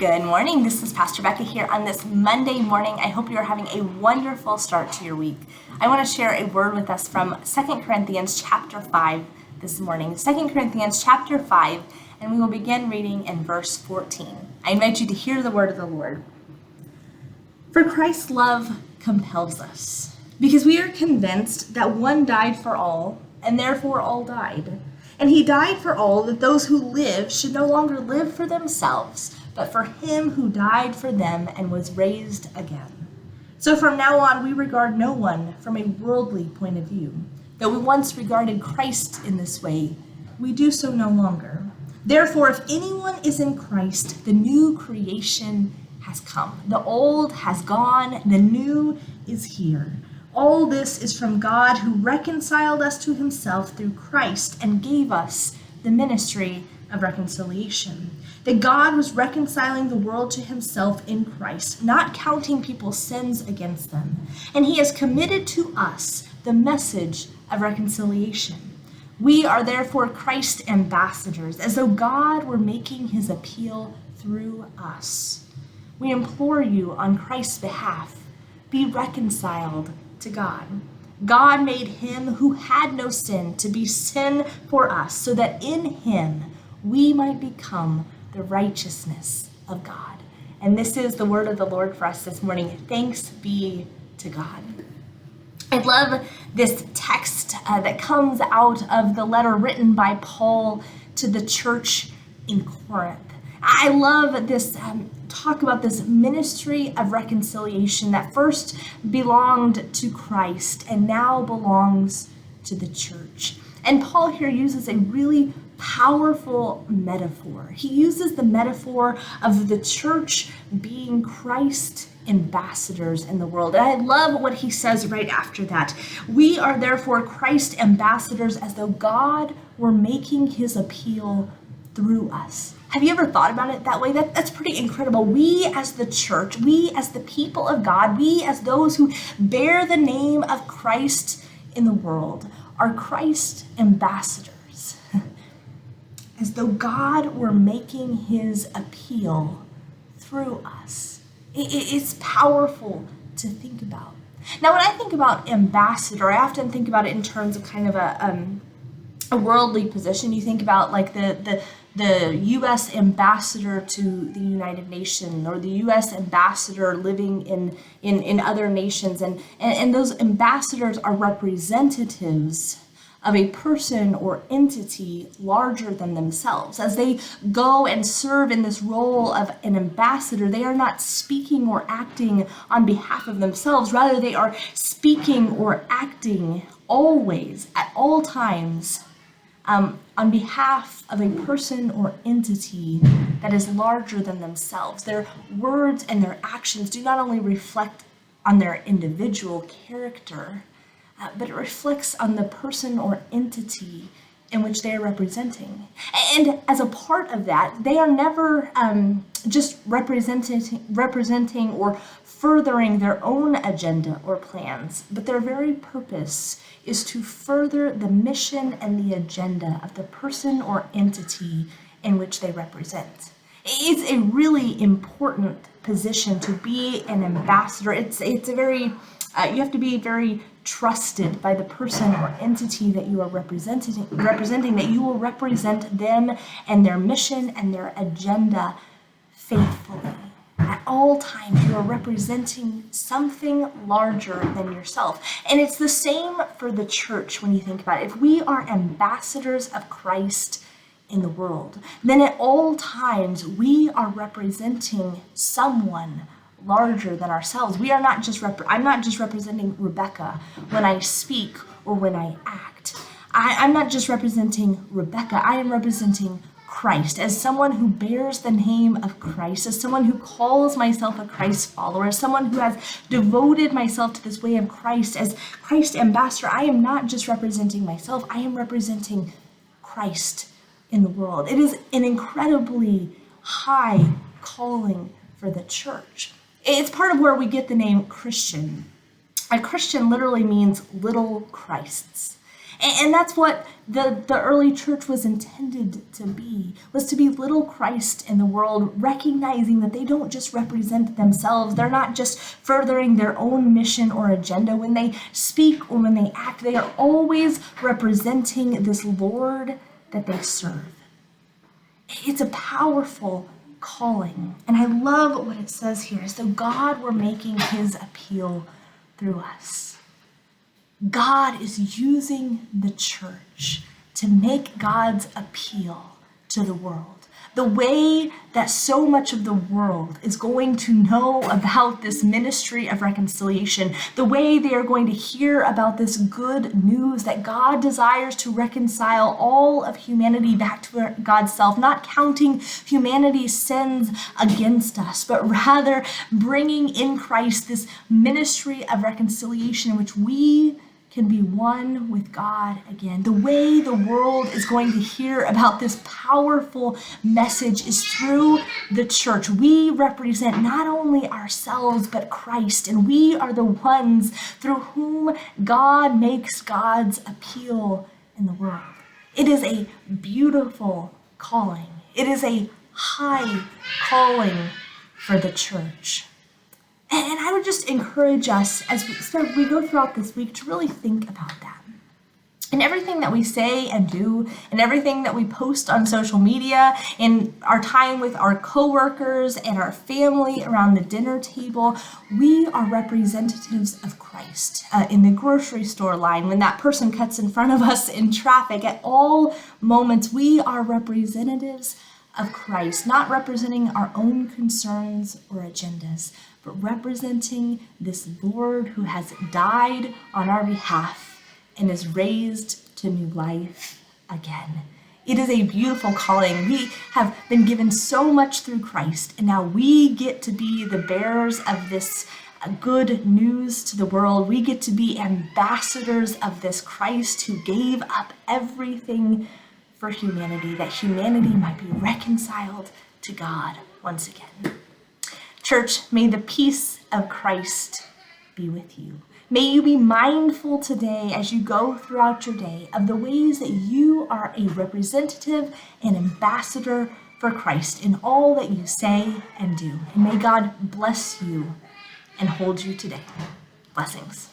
Good morning. This is Pastor Becca here on this Monday morning. I hope you're having a wonderful start to your week. I want to share a word with us from 2 Corinthians chapter 5 this morning. 2 Corinthians chapter 5, and we will begin reading in verse 14. I invite you to hear the word of the Lord. For Christ's love compels us, because we are convinced that one died for all, and therefore all died. And he died for all, that those who live should no longer live for themselves, but for him who died for them and was raised again. So from now on, we regard no one from a worldly point of view. Though we once regarded Christ in this way, we do so no longer. Therefore, if anyone is in Christ, the new creation has come. The old has gone, the new is here. All this is from God, who reconciled us to himself through Christ and gave us the ministry of reconciliation. That God was reconciling the world to himself in Christ, not counting people's sins against them. And he has committed to us the message of reconciliation. We are therefore Christ's ambassadors, as though God were making his appeal through us. We implore you on Christ's behalf, be reconciled to God. God made him who had no sin to be sin for us, so that in him we might become the righteousness of God. And this is the word of the Lord for us this morning. Thanks be to God. I love this text that comes out of the letter written by Paul to the church in Corinth. I love this talk about this ministry of reconciliation that first belonged to Christ and now belongs to the church. And Paul here uses a really powerful metaphor. He uses the metaphor of the church being Christ ambassadors in the world. And I love what he says right after that. We are therefore Christ ambassadors, as though God were making his appeal through us. Have you ever thought about it that way? That's pretty incredible. We as the church, we as the people of God, we as those who bear the name of Christ in the world are Christ ambassadors. As though God were making his appeal through us. It's powerful to think about. Now, when I think about ambassador, I often think about it in terms of kind of a worldly position. You think about like the U.S. ambassador to the United Nations, or the U.S. ambassador living in other nations. And those ambassadors are representatives of a person or entity larger than themselves. As they go and serve in this role of an ambassador, they are not speaking or acting on behalf of themselves. Rather, they are speaking or acting always, at all times, on behalf of a person or entity that is larger than themselves. Their words and their actions do not only reflect on their individual character, but it reflects on the person or entity in which they are representing. And as a part of that, they are never just representing or furthering their own agenda or plans, but their very purpose is to further the mission and the agenda of the person or entity in which they represent. It's a really important position to be an ambassador. It's a very, you have to be very trusted by the person or entity that you are representing, that you will represent them and their mission and their agenda faithfully. At all times, you are representing something larger than yourself. And it's the same for the church when you think about it. If we are ambassadors of Christ in the world, then at all times, we are representing someone larger than ourselves. We are not just I'm not just representing Rebecca when I speak or when I act. I'm not just representing Rebecca. I am representing Christ, as someone who bears the name of Christ, as someone who calls myself a Christ follower, as someone who has devoted myself to this way of Christ, as Christ ambassador. I am not just representing myself, I am representing Christ in the world. It is an incredibly high calling for the church. It's part of where we get the name Christian. A Christian literally means little Christs. And that's what the early church was intended to be, was to be little Christ in the world, recognizing that they don't just represent themselves. They're not just furthering their own mission or agenda. When they speak or when they act, they are always representing this Lord that they serve. It's a powerful calling. And I love what it says here. So God were making his appeal through us. God is using the church to make God's appeal to the world. The way that so much of the world is going to know about this ministry of reconciliation, the way they are going to hear about this good news that God desires to reconcile all of humanity back to God's self, not counting humanity's sins against us, but rather bringing in Christ this ministry of reconciliation in which we can be one with God again. The way the world is going to hear about this powerful message is through the church. We represent not only ourselves, but Christ, and we are the ones through whom God makes God's appeal in the world. It is a beautiful calling. It is a high calling for the church. And I would just encourage us as we go throughout this week to really think about that. And everything that we say and do, and everything that we post on social media, in our time with our coworkers and our family around the dinner table, we are representatives of Christ. In the grocery store line, when that person cuts in front of us in traffic, at all moments, we are representatives of Christ, not representing our own concerns or agendas, but representing this Lord who has died on our behalf and is raised to new life again. It is a beautiful calling. We have been given so much through Christ, and now we get to be the bearers of this good news to the world. We get to be ambassadors of this Christ who gave up everything for humanity, that humanity might be reconciled to God once again. Church, may the peace of Christ be with you. May you be mindful today as you go throughout your day of the ways that you are a representative and ambassador for Christ in all that you say and do. And may God bless you and hold you today. Blessings.